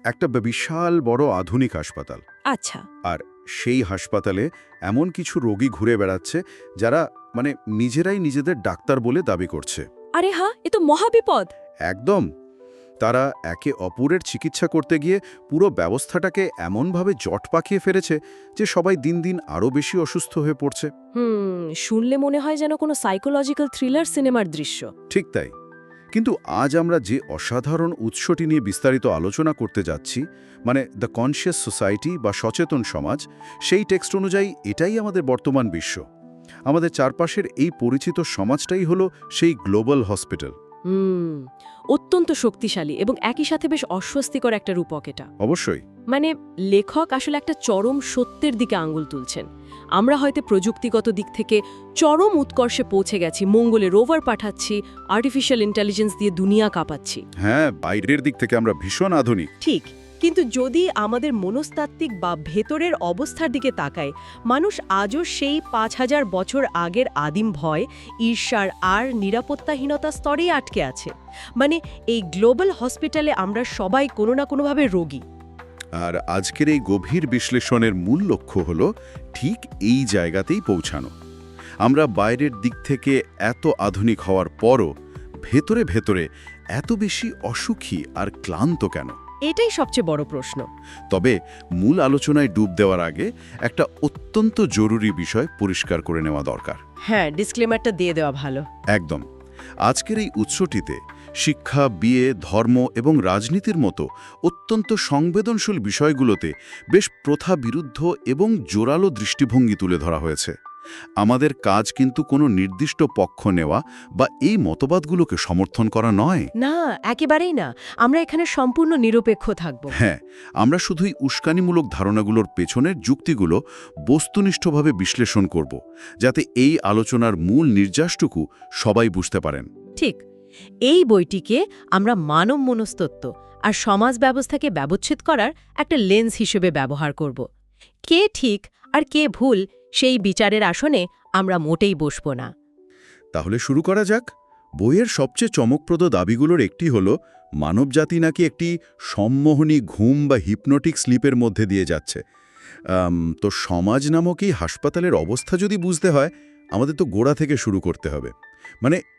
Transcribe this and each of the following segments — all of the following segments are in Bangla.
একটা বিশাল বড় আধুনিক হাসপাতাল। আচ্ছা। আর সেই হাসপাতালে এমন কিছু রোগী ঘুরে বেড়াচ্ছে যারা নিজেরাই নিজেদের ডাক্তার বলে দাবি করছে। আরে হ্যাঁ, এ তো মহাবিপদ। একদম। তারা একে অপরের চিকিৎসা করতে গিয়ে পুরো ব্যবস্থাটাকে এমনভাবে জট পাকিয়ে ফেলেছে যে সবাই দিন দিন আরও বেশি অসুস্থ হয়ে পড়ছে। শুনলে মনে হয় যেন কোনো সাইকোলজিক্যাল থ্রিলার সিনেমার দৃশ্য। ঠিক তাই। কিন্তু আজ আমরা যে অসাধারণ উৎসটি নিয়ে বিস্তারিত আলোচনা করতে যাচ্ছি, দ্য কনসিয়াস সোসাইটি বা সচেতন সমাজ, সেই টেক্সট অনুযায়ী এটাই আমাদের বর্তমান বিশ্ব। আমাদের চারপাশের এই পরিচিত সমাজটাই হলো সেই গ্লোবাল হসপিটাল। অত্যন্ত শক্তিশালী এবং একই সাথে বেশ অস্বস্তিকর একটা রূপক এটা। অবশ্যই। লেখক আসলে একটা চরম সত্যের দিকে আঙুল তুলছেন। আমরা হয়তো প্রযুক্তিগত দিক থেকে চরম উৎকর্ষে পৌঁছে গেছি, মঙ্গলে রোভার পাঠাচ্ছি, আর্টিফিশিয়াল ইন্টেলিজেন্স দিয়ে দুনিয়া কাঁপাচ্ছি। হ্যাঁ, বাইরের দিক থেকে আমরা ভীষণ আধুনিক। ঠিক, কিন্তু যদি আমাদের মনস্তাত্ত্বিক বা ভেতরের অবস্থার দিকে তাকায়, মানুষ আজও সেই ৫,০০০ বছর আগের আদিম ভয়, ঈর্ষার আর নিরাপত্তাহীনতার স্তরেই আটকে আছে। এই গ্লোবাল হসপিটালে আমরা সবাই কোনো না কোনোভাবে রোগী। আর আজকের এই গভীর বিশ্লেষণের মূল লক্ষ্য হল ঠিক এই জায়গাতেই পৌঁছানো। আমরা বাইরের দিক থেকে এত আধুনিক হওয়ার পরও ভেতরে ভেতরে এত বেশি অসুখী আর ক্লান্ত কেন? এটাই সবচেয়ে বড় প্রশ্ন। তবে মূল আলোচনায় ডুব দেওয়ার আগে একটা অত্যন্ত জরুরি বিষয় পরিষ্কার করে নেওয়া দরকার। হ্যাঁ, ডিসক্লেমারটা দিয়ে দেওয়া ভালো। একদম। আজকের এই উৎসটিতে শিক্ষা, বিয়ে, ধর্ম এবং রাজনীতির মতো অত্যন্ত সংবেদনশীল বিষয়গুলোতে বেশ প্রথা বিরুদ্ধ এবং জোরালো দৃষ্টিভঙ্গি তুলে ধরা হয়েছে। আমাদের কাজ কিন্তু কোনো নির্দিষ্ট পক্ষ নেওয়া বা এই মতবাদগুলোকে সমর্থন করা নয়। না, একেবারেই না। আমরা এখানে সম্পূর্ণ নিরপেক্ষ থাকব। হ্যাঁ, আমরা শুধুই উস্কানিমূলক ধারণাগুলোর পেছনের যুক্তিগুলো বস্তুনিষ্ঠভাবে বিশ্লেষণ করব, যাতে এই আলোচনার মূল নির্যাসটুকু সবাই বুঝতে পারেন। ঠিক। এই বইটিকে আমরা মানব মনস্তত্ত্ব আর সমাজ ব্যবস্থাকে ব্যবচ্ছেদ করার একটা লেন্স হিসেবে ব্যবহার করব। কে ঠিক আর কে ভুল সেই বিচারের আসনে আমরা মোটেই বসব না। তাহলে শুরু করা যাক। বইয়ের সবচেয়ে চমকপ্রদ দাবিগুলোর একটি হল মানবজাতি নাকি একটি সম্মোহনী ঘুম বা হিপনোটিক স্লিপের মধ্যে দিয়ে যাচ্ছে। তো সমাজ নামক এই হাসপাতালের অবস্থা যদি বুঝতে হয়, আমাদের তো গোড়া থেকে শুরু করতে হবে।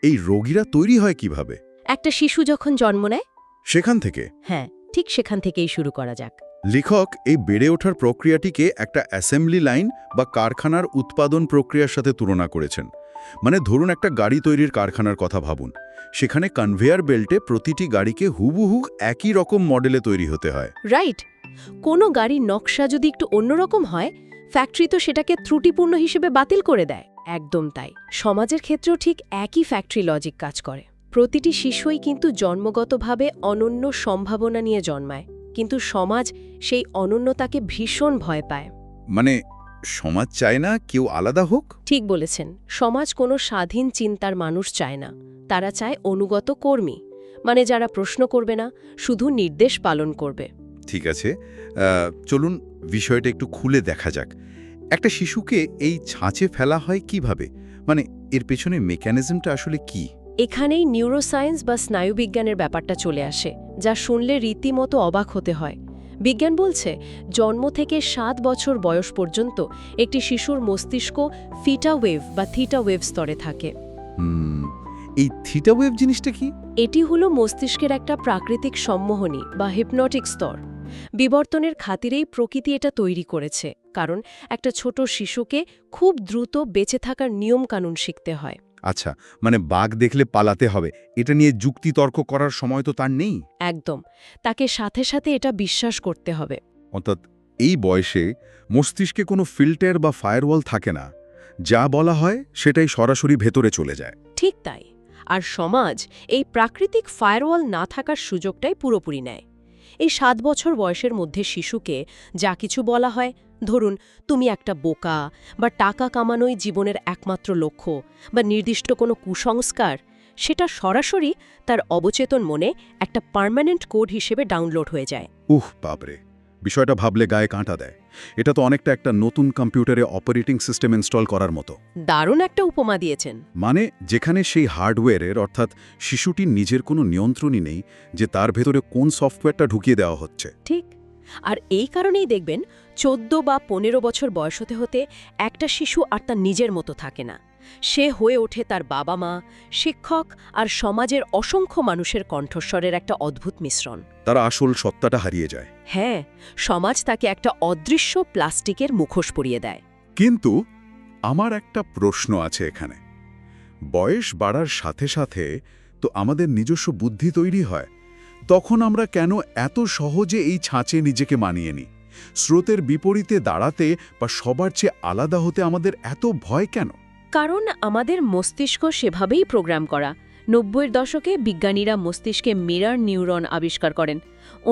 এই রোগীরা তৈরি হয় কিভাবে? একটা শিশু যখন জন্ম নেয় সেখান থেকে? হ্যাঁ, ঠিক সেখান থেকেই শুরু করা যাক। লেখক এই বেড়ে ওঠার প্রক্রিয়াটিকে একটা অ্যাসেম্বলি লাইন বা কারখানার উৎপাদন প্রক্রিয়ার সাথে তুলনা করেছেন। ধরুন একটা গাড়ি তৈরির কারখানার কথা ভাবুন। সেখানে কনভেয়ার বেল্টে প্রতিটি গাড়িকে হুবহু একই রকম মডেলে তৈরি হতে হয়। রাইট। কোনো গাড়ির নকশা যদি একটু অন্যরকম হয়, ফ্যাক্টরি তো সেটাকে ত্রুটিপূর্ণ হিসেবে বাতিল করে দেয়। একদম তাই। সমাজের ক্ষেত্রেও ঠিক একই ফ্যাক্টরি লজিক কাজ করে। প্রতিটি শিশুই কিন্তু জন্মগতভাবে অনন্য সম্ভাবনা নিয়ে জন্মায়, কিন্তু সমাজ সেই অনন্যতাকে ভীষণ ভয় পায়। সমাজ চায় না কেউ আলাদা হোক? ঠিক বলেছেন। সমাজ কোনো স্বাধীন চিন্তার মানুষ চায় না। তারা চায় অনুগত কর্মী, যারা প্রশ্ন করবে না, শুধু নির্দেশ পালন করবে। ঠিক আছে, চলুন বিষয়টা একটু খুলে দেখা যাক। একটা শিশুকে এই ছাঁচে ফেলা হয় কিভাবে? এর পেছনে মেকানিজমটা আসলে কি? এখানেই নিউরোসায়েন্স বা স্নায়ুবিজ্ঞানের ব্যাপারটা চলে আসে, যা শুনলে রীতিমতো অবাক হতে হয়। বিজ্ঞান বলছে, জন্ম থেকে 7 বছর বয়স পর্যন্ত একটি শিশুর মস্তিষ্ক ফিটা ওয়েভ বা থিটা ওয়েভ স্তরে থাকে। এই থিটা ওয়েভ জিনিসটা কি? এটি হলো মস্তিষ্কের একটা প্রাকৃতিক সম্মোহনী বা হিপনোটিক স্তর। বিবর্তনের খাতিরেই প্রকৃতি এটা তৈরি করেছে, কারণ একটা ছোট শিশুকে খুব দ্রুত বেঁচে থাকার নিয়মকানুন শিখতে হয়। আচ্ছা, বাঘ দেখলে পালাতে হবে, এটা নিয়ে যুক্তিতর্ক করার সময় তো তার নেই। একদম। তাকে সাথে সাথে এটা বিশ্বাস করতে হবে। অর্থাৎ এই বয়সে মস্তিষ্কে কোনো ফিল্টার বা ফায়ারওয়াল থাকে না, যা বলা হয় সেটাই সরাসরি ভেতরে চলে যায়। ঠিক তাই। আর সমাজ এই প্রাকৃতিক ফায়ারওয়াল না থাকার সুযোগটাই পুরোপুরি নেয়। এই 7 বছর বয়সের মধ্যে শিশুকে যা কিছু বলা হয়, ধরুন তুমি একটা বোকা, বা টাকা কামানোই জীবনের একমাত্র লক্ষ্য, বা নির্দিষ্ট কোনো কুসংস্কার, সেটা সরাসরি তার অবচেতন মনে একটা পার্মানেন্ট কোড হিসেবে ডাউনলোড হয়ে যায়। বাপরে, বিষয়টা ভাবলে গায়ে কাঁটা দেয়। এটা তো অনেকটা একটা নতুন কম্পিউটারে অপারেটিং সিস্টেম ইনস্টল করার মতো। দারুণ একটা উপমা দিয়েছেন। মানে যেখানে সেই হার্ডওয়্যারের অর্থাৎ শিশুটির নিজের কোনো নিয়ন্ত্রণই নেই যে তার ভেতরে কোন সফটওয়্যারটা ঢুকিয়ে দেওয়া হচ্ছে। ঠিক। আর এই কারণেই দেখবেন 14 বা 15 বছর বয়স হতে হতে একটা শিশু আর তার নিজের মতো থাকে না। সে হয়ে ওঠে তার বাবা মা, শিক্ষক আর সমাজের অসংখ্য মানুষের কণ্ঠস্বরের একটা অদ্ভুত মিশ্রণ। তার আসল সত্তাটা হারিয়ে যায়। হ্যাঁ, সমাজ তাকে একটা অদৃশ্য প্লাস্টিকের মুখোশ পরিয়ে দেয়। কিন্তু আমার একটা প্রশ্ন আছে এখানে। বয়স বাড়ার সাথে সাথে তো আমাদের নিজস্ব বুদ্ধি তৈরি হয়, তখন আমরা কেন এত সহজে এই ছাঁচে নিজেকে মানিয়ে নিই? স্রোতের বিপরীতে দাঁড়াতে বা সবার চেয়ে আলাদা হতে আমাদের এত ভয় কেন? কারণ আমাদের মস্তিষ্ক সেভাবেই প্রোগ্রাম করা। 90-এর দশকে বিজ্ঞানীরা মস্তিষ্কে মিরর নিউরন আবিষ্কার করেন।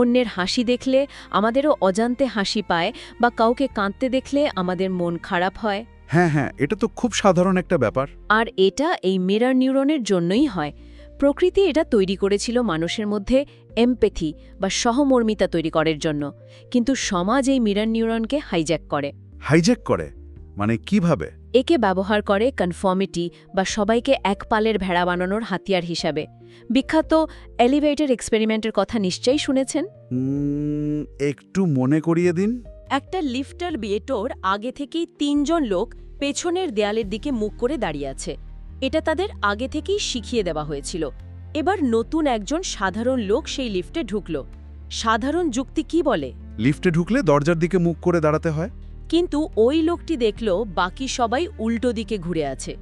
অন্যের হাসি দেখলে আমাদেরও অজান্তে হাসি পায়, বা কাউকে কাঁদতে দেখলে আমাদের মন খারাপ হয়। হ্যাঁ, এটা তো খুব সাধারণ একটা ব্যাপার। আর এটা এই মিরর নিউরনের জন্যই হয়। প্রকৃতি এটা তৈরি করেছিল মানুষের মধ্যে এমপ্যাথি বা সহমর্মিতা তৈরি করার জন্য। কিন্তু সমাজ এই মিরর নিউরনকে হাইজ্যাক করে। হাইজ্যাক করে মানে কিভাবে? একে ব্যবহার করে কনফর্মিটি বা সবাইকে এক পালের ভেড়া বানানোর হাতিয়ার হিসাবে। বিখ্যাত এলিভেটর এক্সপেরিমেন্টের কথা নিশ্চয়ই শুনেছেন। একটু মনে করিয়ে দিন। একটা লিফটার বিয়েটোর আগে থেকেই 3 জন লোক পেছনের দেয়ালের দিকে মুখ করে দাঁড়িয়ে আছে। এটা তাদের আগে থেকেই শিখিয়ে দেওয়া হয়েছিল। এবার নতুন একজন সাধারণ লোক সেই লিফটে ঢুকল। সাধারণ যুক্তি কি বলে? লিফটে ঢুকলে দরজার দিকে মুখ করে দাঁড়াতে হয়। কিন্তু ওই লোকটি দেখল বাকি সবাই উল্টো দিকে ঘুরে আছে।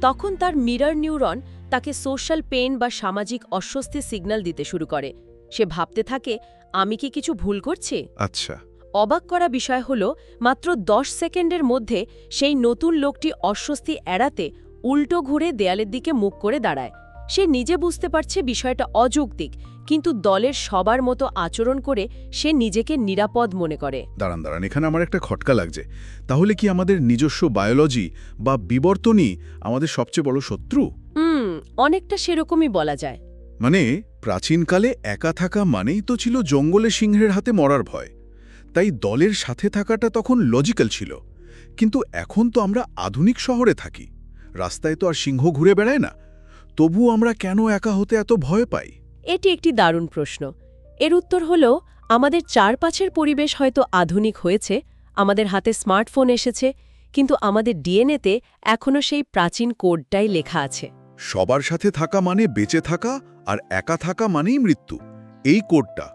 তখন তার মিরর নিউরন তাকে সোশ্যাল পেইন বা সামাজিক অস্বস্তির সিগন্যাল দিতে শুরু করে। সে ভাবতে থাকে, আমি কি কিছু ভুল করছি? আচ্ছা। অবাক করা বিষয় হল, মাত্র 10 সেকেন্ডের মধ্যে সেই নতুন লোকটি অস্বস্তি এড়াতে উল্টো ঘুরে দেয়ালের দিকে মুখ করে দাঁড়ায়। সে নিজে বুঝতে পারছে বিষয়টা অযৌক্তিক, কিন্তু দলের সবার মতো আচরণ করে সে নিজেকে নিরাপদ মনে করে। দাঁড়ান, এখানে আমার একটা খটকা লাগছে। তাহলে কি আমাদের নিজস্ব বায়োলজি বা বিবর্তনই আমাদের সবচেয়ে বড় শত্রু? অনেকটা সেরকমই বলা যায়। মানে প্রাচীনকালে একা থাকা মানেই তো ছিল জঙ্গলে সিংহের হাতে মরার ভয়। তাই দলের সাথে থাকাটা তখন লজিক্যাল ছিল। কিন্তু এখন তো আমরা আধুনিক শহরে থাকি, রাস্তায় তো আর সিংহ ঘুরে বেড়ায় না। তবু আমরা কেন একা হতে এত ভয় পাই? এটি একটি দারুণ প্রশ্ন। এর উত্তর হল, আমাদের চারপাশের পরিবেশ হয়তো আধুনিক হয়েছে, আমাদের হাতে স্মার্টফোন এসেছে, কিন্তু আমাদের ডিএনএতে এখনও সেই প্রাচীন কোডটাই লেখা আছে। সবার সাথে থাকা মানে বেঁচে থাকা, আর একা থাকা মানেই মৃত্যু। এই কোডটা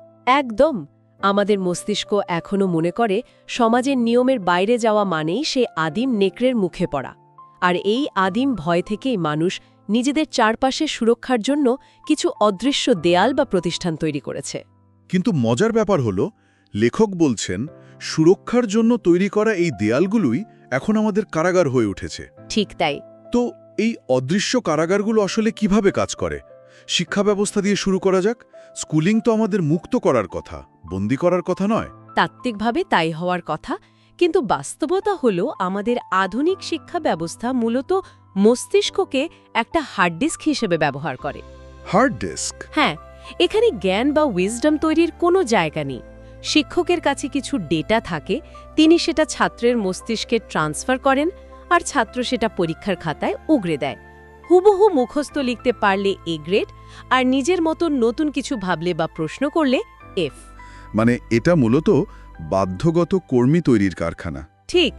একদম। আমাদের মস্তিষ্ক এখনও মনে করে সমাজের নিয়মের বাইরে যাওয়া মানেই সে আদিম নেকড়ের মুখে পড়া। আর এই আদিম ভয় থেকেই মানুষ নিজেদের চারপাশে সুরক্ষার জন্য কিছু অদৃশ্য দেয়াল বা প্রতিষ্ঠান তৈরি করেছে। কিন্তু মজার ব্যাপার হলো, লেখক বলছেন সুরক্ষার জন্য তৈরি করা এই দেয়ালগুলোই এখন আমাদের কারাগার হয়ে উঠেছে। ঠিক তাই। তো এই অদৃশ্য কারাগারগুলো আসলে কিভাবে কাজ করে? শিক্ষা ব্যবস্থা দিয়ে শুরু করা যাক। স্কুলিং তো আমাদের মুক্ত করার কথা, বন্দী করার কথা নয়। তাত্ত্বিকভাবে তাই হওয়ার কথা, কিন্তু বাস্তবতা হলো আমাদের আধুনিক শিক্ষা ব্যবস্থা মূলত মস্তিষ্ককে একটা হার্ড ডিস্ক হিসেবে ব্যবহার করে। Hard disk? হ্যাঁ, এখানে জ্ঞান বা উইজডম তৈরির কোনো জায়গা নেই। শিক্ষকের কাছে কিছু ডেটা থাকে, তিনি সেটা ছাত্রের মস্তিষ্কে ট্রান্সফার করেন, আর ছাত্র সেটা পরীক্ষার খাতায় উগরে দেয়। হুবহু মুখস্থ লিখতে পারলে এ গ্রেড, আর নিজের মতো নতুন কিছু ভাবলে বা প্রশ্ন করলে এফ। মানে এটা মূলত বাধ্যগত কর্মী তৈরির কারখানা। ঠিক।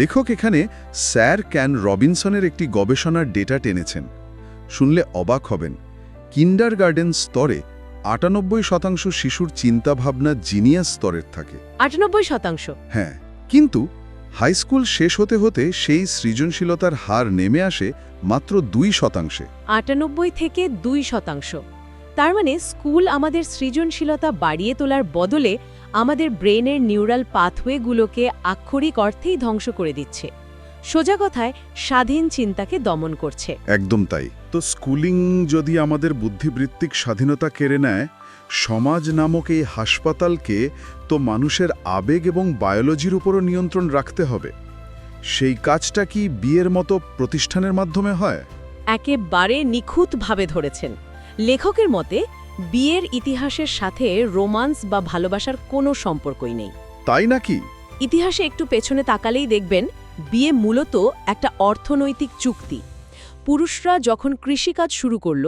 লেখক এখানে স্যার ক্যান রবিনসনের একটি গবেষণার ডেটা টেনেছেন। শুনলে অবাক হবেন। কিন্ডারগার্টেন স্তরে ৯৮% শিশুর চিন্তাভাবনা জিনিয়াস স্তরের থাকে। ৯৮%? হ্যাঁ, কিন্তু হাইস্কুল শেষ হতে হতে সেই সৃজনশীলতার হার নেমে আসে মাত্র ২%। ৯৮ থেকে ২%। তার মানে স্কুল আমাদের সৃজনশীলতা বাড়িয়ে তোলার বদলে আমাদের ব্রেনের নিউরাল পাথওয়েগুলোকে আক্ষরিক অর্থেই ধ্বংস করে দিচ্ছে। সোজা কথায় স্বাধীন চিন্তাকে দমন করছে। একদম তাই। তো স্কুলিং যদি আমাদের বুদ্ধিবৃত্তিক স্বাধীনতা কেড়ে নেয়, সমাজ নামক এই হাসপাতালকে তো মানুষের আবেগ এবং বায়োলজির উপরও নিয়ন্ত্রণ রাখতে হবে। সেই কাজটা কি বিয়ের মতো প্রতিষ্ঠানের মাধ্যমে হয়? একেবারে নিখুঁতভাবে ধরেছেন। লেখকের মতে বিয়ের ইতিহাসের সাথে রোমান্স বা ভালোবাসার কোনো সম্পর্কই নেই। তাই নাকি? ইতিহাসে একটু পেছনে তাকালেই দেখবেন বিয়ে মূলত একটা অর্থনৈতিক চুক্তি। পুরুষরা যখন কৃষিকাজ শুরু করল,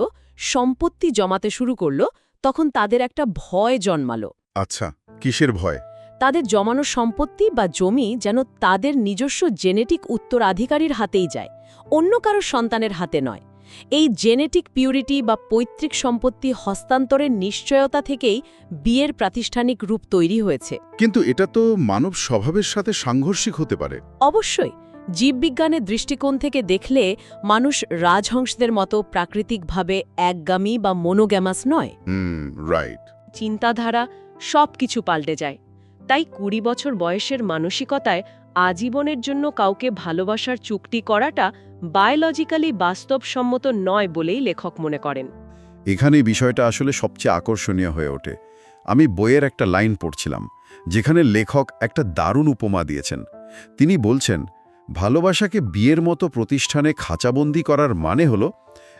সম্পত্তি জমাতে শুরু করল, তখন তাদের একটা ভয় জন্মালো। আচ্ছা, কিসের ভয়? তাদের জমানো সম্পত্তি বা জমি যেন তাদের নিজস্ব জেনেটিক উত্তরাধিকারীর হাতেই যায়, অন্য কারো সন্তানের হাতে নয়। এই জেনেটিক পিউরিটি বা পৈতৃক সম্পত্তি হস্তান্তরের নিশ্চয়তা থেকেই বিয়ের প্রাতিষ্ঠানিক রূপ তৈরি হয়েছে। কিন্তু এটা তো মানব স্বভাবের সাথে সাংঘর্ষিক হতে পারে। অবশ্যই, জীববিজ্ঞানের দৃষ্টিকোণ থেকে দেখলে মানুষ রাজহংসদের মতো প্রাকৃতিকভাবে একগামী বা মোনোগ্যামাস নয়। রাইট। চিন্তাধারা সবকিছু পাল্টে যায়। তাই ২০ বছর বয়সের মানসিকতায় আজীবনের জন্য কাউকে ভালোবাসার চুক্তি করাটা বায়োলজিক্যালি বাস্তবসম্মত নয় বলেই লেখক মনে করেন। এখানে বিষয়টা আসলে সবচেয়ে আকর্ষণীয় হয়ে ওঠে। আমি বইয়ের একটা লাইন পড়ছিলাম, যেখানে লেখক একটা দারুণ উপমা দিয়েছেন। তিনি বলছেন, ভালোবাসাকে বিয়ের মতো প্রতিষ্ঠানে খাঁচাবন্দি করার মানে হলো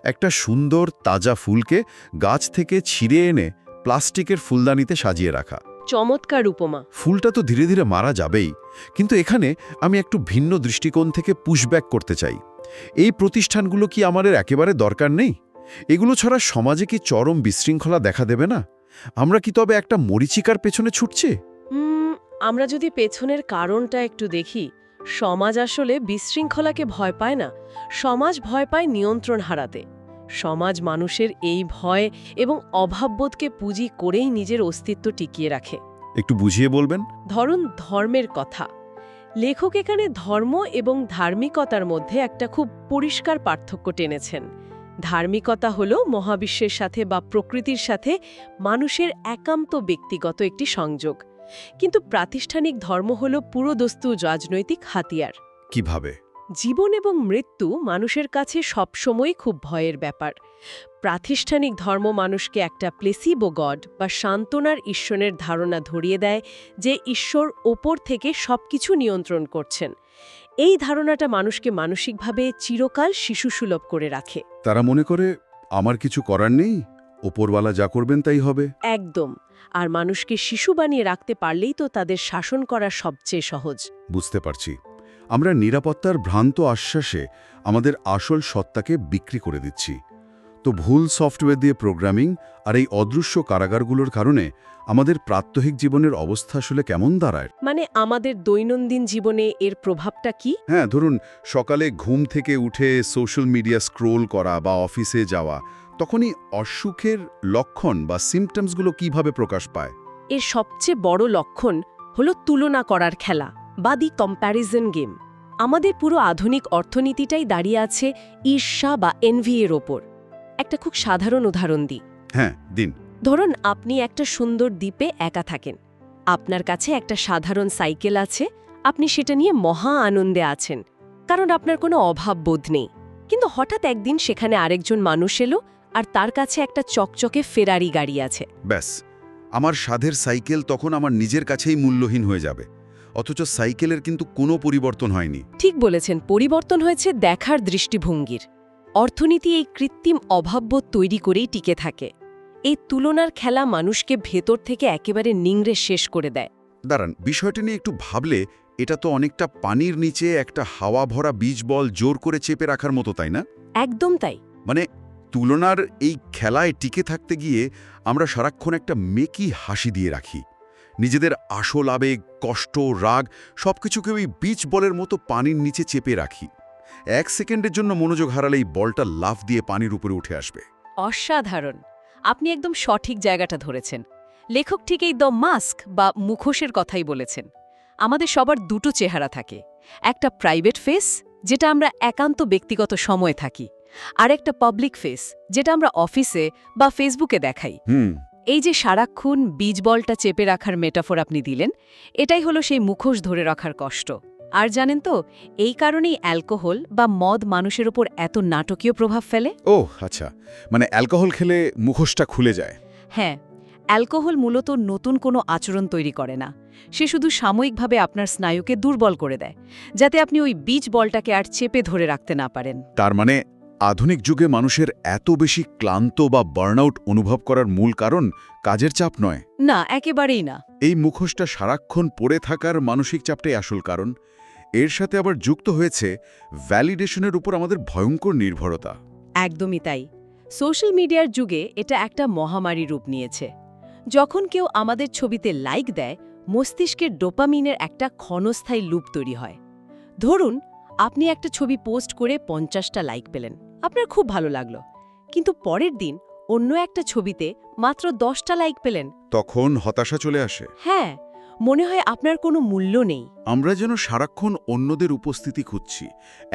একটা সুন্দর তাজা ফুলকে গাছ থেকে ছিঁড়ে এনে প্লাস্টিকের ফুলদানিতে সাজিয়ে রাখা। চমৎকার উপমা। ফুলটা তো ধীরে ধীরে মারা যাবেই, কিন্তু এখানে আমি একটু ভিন্ন দৃষ্টিকোণ থেকে পুশব্যাক করতে চাই। এই প্রতিষ্ঠানগুলো কি আমাদের একেবারে দরকার নেই? এগুলো ছাড়া সমাজে কি চরম বিশৃঙ্খলা দেখা দেবে না? আমরা কি তবে একটা মরীচিকার পেছনে ছুটছি? আমরা যদি পেছনের কারণটা একটু দেখি, সমাজ আসলে বিশৃঙ্খলাকে ভয় পায় না, সমাজ ভয় পায় নিয়ন্ত্রণ হারাতে। সমাজ মানুষের এই ভয় এবং অভাববোধকে পুঁজি করেই নিজের অস্তিত্ব টিকিয়ে রাখে। একটু বুঝিয়ে বলবেন? ধরুন ধর্মের কথা। লেখক এখানে ধর্ম এবং ধার্মিকতার মধ্যে একটা খুব পরিষ্কার পার্থক্য টেনেছেন। ধার্মিকতা হলো মহাবিশ্বের সাথে বা প্রকৃতির সাথে মানুষের একান্ত ব্যক্তিগত একটি সংযোগ, কিন্তু প্রাতিষ্ঠানিক ধর্ম হলো পুরোদস্তু রাজনৈতিক হাতিয়ার। কিভাবে? জীবন এবং মৃত্যু মানুষের কাছে সবসময়ই খুব ভয়ের ব্যাপার। প্রাতিষ্ঠানিক ধর্ম মানুষকে একটা প্লেসিবো গড বা সান্ত্বনার ঈশ্বরের ধারণা ধরিয়ে দেয়, যে ঈশ্বর ওপর থেকে সবকিছু নিয়ন্ত্রণ করছেন। এই ধারণাটা মানুষকে মানসিকভাবে চিরকাল শিশুসুলভ করে রাখে। তারা মনে করে আমার কিছু করার নেই, ওপরওয়ালা যা করবেন তাই হবে। একদম। আর মানুষকে শিশু বানিয়ে রাখতে পারলেই তো তাদের শাসন করা সবচেয়ে সহজ। বুঝতে পারছি। আমরা নিরাপত্তার ভ্রান্ত আশ্বাসে আমাদের আসল সত্তাকে বিক্রি করে দিচ্ছি। তো ভুল সফটওয়্যার দিয়ে প্রোগ্রামিং আর এই অদৃশ্য কারাগারগুলোর কারণে আমাদের প্রাত্যহিক জীবনের অবস্থা আসলে কেমন দাঁড়ায়? মানে আমাদের দৈনন্দিন জীবনে এর প্রভাবটা কি? হ্যাঁ, ধরুন সকালে ঘুম থেকে উঠে সোশ্যাল মিডিয়া স্ক্রোল করা বা অফিসে যাওয়া, তখনই অসুখের লক্ষণ বা সিমটমসগুলো কিভাবে প্রকাশ পায়? এর সবচেয়ে বড় লক্ষণ হলো তুলনা করার খেলা বা দি কম্প্যারিজন গেম। আমাদের পুরো আধুনিক অর্থনীতিটাই দাঁড়িয়ে আছে ঈর্ষা বা এনভি এর ওপর। একটা খুব সাধারণ উদাহরণ দিই। হ্যাঁ, দিন। ধরুন আপনি একটা সুন্দর দ্বীপে একা থাকেন। আপনার কাছে একটা সাধারণ সাইকেল আছে, আপনি সেটা নিয়ে মহা আনন্দে আছেন, কারণ আপনার কোনো অভাব বোধ নেই। কিন্তু হঠাৎ একদিন সেখানে আরেকজন মানুষ এলো, আর তার কাছে একটা চকচকে ফেরারি গাড়ি আছে। ব্যাস, আমার সাধের সাইকেল তখন আমার নিজের কাছেই মূল্যহীন হয়ে যাবে, অথচ সাইকেলের কিন্তু কোনো পরিবর্তন হয়নি। ঠিক বলেছেন, পরিবর্তন হয়েছে দেখার দৃষ্টিভঙ্গির। অর্থনীতি এই কৃত্রিম অভাববোধ তৈরি করেই টিকে থাকে। এই তুলনার খেলা মানুষকে ভেতর থেকে একেবারে নিংড়ে শেষ করে দেয়। দাঁড়ান, বিষয়টা নিয়ে একটু ভাবলে এটা তো অনেকটা পানির নিচে একটা হাওয়া ভরা বীজ বল জোর করে চেপে রাখার মতো, তাই না? একদম তাই। মানে তুলনার এই খেলায় টিকে থাকতে গিয়ে আমরা সারাক্ষণ একটা মেকি হাসি দিয়ে রাখি। নিজেদের আসল আবেগ, কষ্ট, রাগ সবকিছুকে ওই বীজ বলের মতো পানির নিচে চেপে রাখি। 1 সেকেন্ডের জন্য মনোযোগ হারালেই বলটা লাফ দিয়ে পানির উপরে উঠে আসবে। অসাধারণ। আপনি একদম সঠিক জায়গাটা ধরেছেন। লেখক ঠিক এই দ্য মাস্ক বা মুখোশের কথাই বলেছেন। আমাদের সবার দুটো চেহারা থাকে, একটা প্রাইভেট ফেস, যেটা আমরা একান্ত ব্যক্তিগত সময়ে থাকি, আর একটা পাবলিক ফেস, যেটা আমরা অফিসে বা ফেসবুকে দেখাই। এই যে সারাক্ষণ বীজ বলটা চেপে রাখার মেটাফোর আপনি দিলেন, এটাই হলো সেই মুখোশ ধরে রাখার কষ্ট। আর জানেন তো, এই কারণেই অ্যালকোহল বা মদ মানুষের ওপর এত নাটকীয় প্রভাব ফেলে। ওহ আচ্ছা, মানে অ্যালকোহল খেলে মুখোশটা খুলে যায়। হ্যাঁ, অ্যালকোহল মূলত নতুন কোনো আচরণ তৈরি করে না। সে শুধু সাময়িকভাবে আপনার স্নায়ুকে দুর্বল করে দেয়, যাতে আপনি ওই বীজ বলটাকে আর চেপে ধরে রাখতে না পারেন। তার মানে আধুনিক যুগে মানুষের এত বেশি ক্লান্ত বা বার্নআউট অনুভব করার মূল কারণ কাজের চাপ নয়। না, একেবারেই না। এই মুখোশটা সারাক্ষণ পড়ে থাকার মানসিক চাপটাই আসল কারণ। এর সাথে আবার যুক্ত হয়েছে ভ্যালিডেশনের উপর আমাদের ভয়ঙ্কর নির্ভরতা। একদমই তাই। সোশ্যাল মিডিয়ার যুগে এটা একটা মহামারী রূপ নিয়েছে। যখন কেউ আমাদের ছবিতে লাইক দেয়, মস্তিষ্কের ডোপামিনের একটা ক্ষণস্থায়ী লুপ তৈরি হয়। ধরুন, আপনি একটা ছবি পোস্ট করে 50টা লাইক পেলেন, আপনার খুব ভালো লাগলো। কিন্তু পরের দিন অন্য একটা ছবিতে মাত্র 10টা লাইক পেলেন। তখন হতাশা চলে আসে। হ্যাঁ, মনে হয় আপনার কোনো মূল্য নেই। আমরা যেন সারাক্ষণ অন্যদের উপস্থিতি খুঁজছি,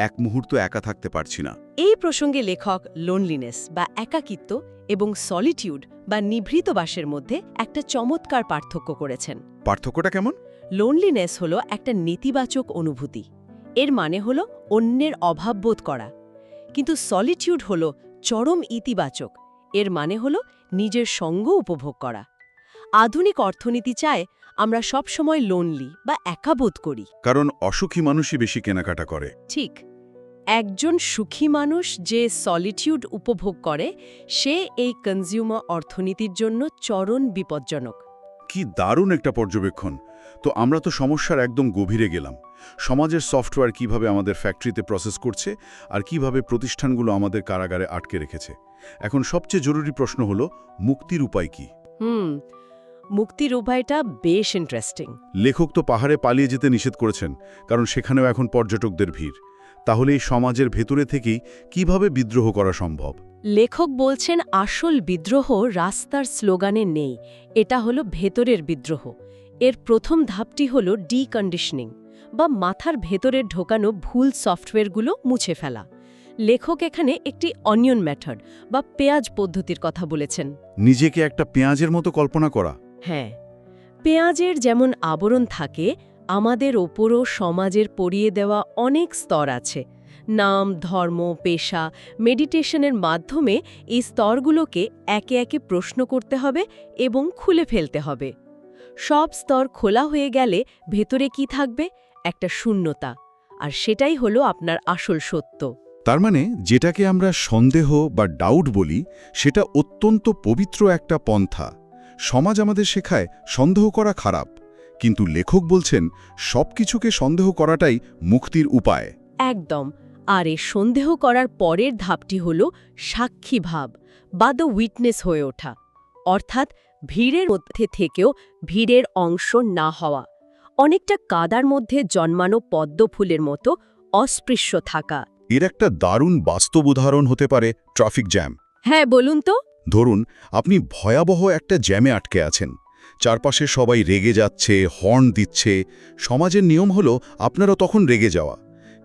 এক মুহূর্ত একা থাকতে পারছি না। এই প্রসঙ্গে লেখক লোনলিনেস বা একাকিত্ব এবং সলিটিউড বা নিভৃত বাসের মধ্যে একটা চমৎকার পার্থক্য করেছেন। পার্থক্যটা কেমন? লোনলিনেস হলো একটা নেতিবাচক অনুভূতি। এর মানে হলো অন্যের অভাববোধ করা। কিন্তু সলিটিউড হলো চরম ইতিবাচক। এর মানে হলো নিজের সঙ্গ উপভোগ করা। আধুনিক অর্থনীতি চায় আমরা সবসময় লোনলি বা একাবোধ করি। কারণ অসুখী মানুষই বেশি কেনাকাটা করে। ঠিক। একজন সুখী মানুষ যে সলিটিউড উপভোগ করে, সে এই কনজিউমার অর্থনীতির জন্য চরম বিপজ্জনক। কি দারুণ একটা পর্যবেক্ষণ। তো আমরা তো সমস্যার একদম গভীরে গেলাম। সমাজের সফটওয়্যার কিভাবে আমাদের ফ্যাক্টরিতে প্রসেস করছে আর কিভাবে প্রতিষ্ঠানগুলো আমাদের কারাগারে আটকে রেখেছে। এখন সবচেয়ে জরুরি প্রশ্ন হলো, মুক্তির উপায় কি? মুক্তির উপায়টা বেশ ইন্টারেস্টিং। লেখক তো পাহাড়ে পালিয়ে যেতে নিষেধ করেছেন, কারণ সেখানেও এখন পর্যটকদের ভিড়। তাহলে এই সমাজের ভেতরে থেকেই কিভাবে বিদ্রোহ করা সম্ভব? লেখক বলছেন আসল বিদ্রোহ রাস্তার স্লোগানে নেই, এটা হলো ভেতরের বিদ্রোহ। এর প্রথম ধাপটি হলো ডিকন্ডিশনিং বা মাথার ভেতরে ঢোকানো ভুল সফটওয়্যারগুলো মুছে ফেলা। লেখক এখানে একটি অনিয়ন মেথড বা পেঁয়াজ পদ্ধতির কথা বলেছেন। নিজেকে একটা পেঁয়াজের মতো কল্পনা করা। হ্যাঁ, পেঁয়াজের যেমন আবরণ থাকে, আমাদের ওপরও সমাজের পরিয়ে দেওয়া অনেক স্তর আছে। নাম, ধর্ম, পেশা, মেডিটেশনের মাধ্যমে এই স্তরগুলোকে একে একে প্রশ্ন করতে হবে এবং খুলে ফেলতে হবে। সব স্তর খোলা হয়ে গেলে ভেতরে কি থাকবে? একটা শূন্যতা। আর সেটাই হলো আপনার আসল সত্য। তার মানে যেটাকে আমরা সন্দেহ বা ডাউট বলি, সেটা অত্যন্ত পবিত্র একটা পন্থা। সমাজ আমাদের শেখায় সন্দেহ করা খারাপ, কিন্তু লেখক বলছেন সবকিছুকে সন্দেহ করাটাই মুক্তির উপায়। একদম। আর এই সন্দেহ করার পরের ধাপটি হল সাক্ষী ভাব বা দ্য উইটনেস হয়ে ওঠা, অর্থাৎ ভিড়ের মধ্যে থেকেও ভিড়ের অংশ না হওয়া। অনেকটা কাদার মধ্যে জন্মানো পদ্ম ফুলের মতো অস্পৃশ্য থাকা। এর একটা দারুণ বাস্তব উদাহরণ হতে পারে ট্রাফিক জ্যাম। হ্যাঁ, বলুন তো। ধরুন আপনি ভয়াবহ একটা জ্যামে আটকে আছেন, চারপাশে সবাই রেগে যাচ্ছে, হর্ন দিচ্ছে। সমাজের নিয়ম হলো আপনারও তখন রেগে যাওয়া,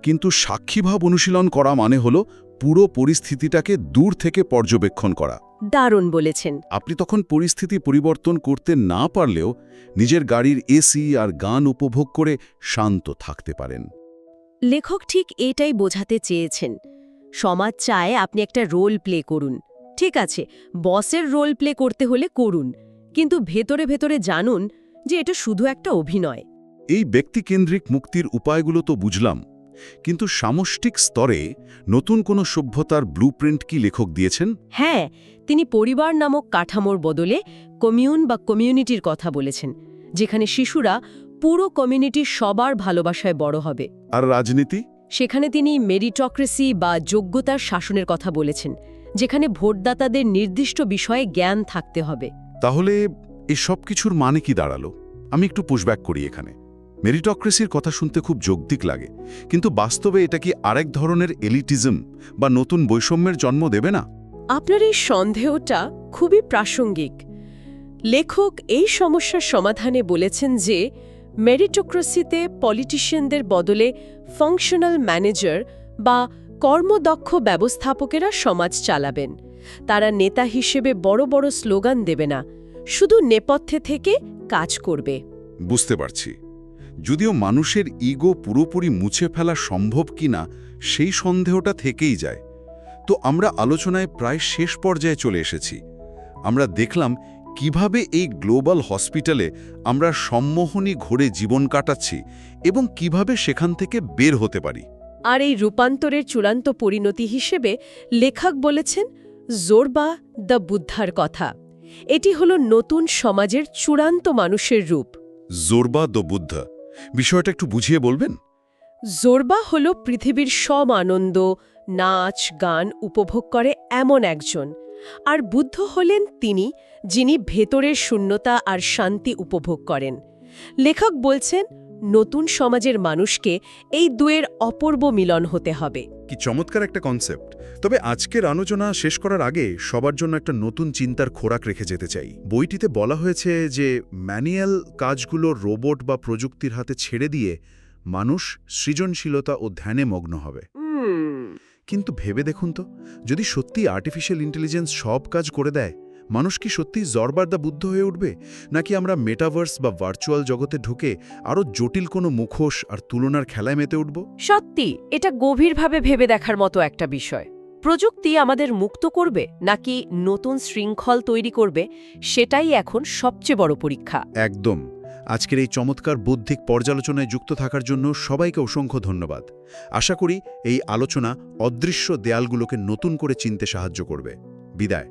কিন্তু সাক্ষীভাব অনুশীলন করা মানে হলো পুরো পরিস্থিতিটাকে দূর থেকে পর্যবেক্ষণ করা। দারুণ বলেছেন। আপনি তখন পরিস্থিতি পরিবর্তন করতে না পারলেও নিজের গাড়ির এসি আর গান উপভোগ করে শান্ত থাকতে পারেন। লেখক ঠিক এটাই বোঝাতে চেয়েছেন। সমাজ চায় আপনি একটা রোল প্লে করুন। ঠিক আছে, বসের রোল প্লে করতে হলে করুন, কিন্তু ভেতরে ভেতরে জানুন যে এটা শুধু একটা অভিনয়। এই ব্যক্তিকেন্দ্রিক মুক্তির উপায়গুলো তো বুঝলাম, কিন্তু সামষ্টিক স্তরে নতুন কোনো সভ্যতার ব্লুপ্রিন্ট কি লেখক দিয়েছেন? হ্যাঁ, তিনি পরিবার নামক কাঠামোর বদলে কমিউন বা কমিউনিটির কথা বলেছেন, যেখানে শিশুরা পুরো কমিউনিটির সবার ভালোবাসায় বড় হবে। আর রাজনীতি? সেখানে তিনি মেরিটক্রেসি বা যোগ্যতার শাসনের কথা বলেছেন, যেখানে ভোটদাতাদের নির্দিষ্ট বিষয়ে জ্ঞান থাকতে হবে। তাহলে এই সব কিছুর মানে কি দাঁড়ালো? আমি একটু পুশব্যাক করি এখানে। মেরিটক্রেসির কথা শুনতে খুব যৌক্তিক লাগে, কিন্তু বাস্তবে এটা কি আরেক ধরনের এলিটিজম বা নতুন বৈষম্যের জন্ম দেবে না? আপনার এই সন্দেহটা খুবই প্রাসঙ্গিক। লেখক এই সমস্যার সমাধানে বলেছেন যে মেরিটোক্রেসিতে পলিটিশিয়ানদের বদলে ফাংশনাল ম্যানেজার বা কর্মদক্ষ ব্যবস্থাপকেরা সমাজ চালাবেন। তারা নেতা হিসেবে বড় বড় স্লোগান দেবে না, শুধু নেপথ্যে থেকে কাজ করবে। বুঝতে পারছি। যদিও মানুষের ইগো পুরোপুরি মুছে ফেলা সম্ভব কিনা সেই সন্দেহটা থেকেই যায়। তো আমরা আলোচনায় প্রায় শেষ পর্যায়ে চলে এসেছি। আমরা দেখলাম কিভাবে এই গ্লোবাল হসপিটালে আমরা সম্মোহনী ঘোরে জীবন কাটাচ্ছি এবং কিভাবে সেখান থেকে বের হতে পারি। আর এই রূপান্তরের চূড়ান্ত পরিণতি হিসেবে লেখক বলেছেন জোরবা দ্য বুদ্ধার কথা। এটি হলো নতুন সমাজের চূড়ান্ত মানুষের রূপ। জোরবা দ্য বুদ্ধ বিষয়টা একটু বুঝিয়ে বলবেন? জোরবা হল পৃথিবীর সব আনন্দ, নাচ, গান উপভোগ করে এমন একজন। আর বুদ্ধ হলেন তিনি, যিনি ভেতরের শূন্যতা আর শান্তি উপভোগ করেন। লেখক বলছেন নতুন সমাজের মানুষকে এই দুয়ের অপূর্ব মিলন হতে হবে। কি চমৎকার একটা কনসেপ্ট। তবে আজকের আলোচনা শেষ করার আগে সবার জন্য একটা নতুন চিন্তার খোরাক রেখে যেতে চাই। বইটিতে বলা হয়েছে যে ম্যানুয়াল কাজগুলো রোবট বা প্রযুক্তির হাতে ছেড়ে দিয়ে মানুষ সৃজনশীলতা ও ধ্যানে মগ্ন হবে। কিন্তু ভেবে দেখুন তো, যদি সত্যি আর্টিফিশিয়াল ইন্টেলিজেন্স সব কাজ করে দেয়, মানুষ কি সত্যি জরবার দা বুদ্ধ হয়ে উঠবে, নাকি আমরা মেটাভার্স বা ভার্চুয়াল জগতে ঢুকে আরও জটিল কোনো মুখোশ আর তুলনার খেলায় মেতে উঠব? সত্যি এটা গভীরভাবে ভেবে দেখার মতো একটা বিষয়। প্রযুক্তি আমাদের মুক্ত করবে নাকি নতুন শৃঙ্খল তৈরি করবে, সেটাই এখন সবচেয়ে বড় পরীক্ষা। একদম। আজকের এই চমৎকার বৌদ্ধিক পর্যালোচনায় যুক্ত থাকার জন্য সবাইকে অসংখ্য ধন্যবাদ। আশা করি এই আলোচনা অদৃশ্য দেয়ালগুলোকে নতুন করে চিনতে সাহায্য করবে। বিদায়।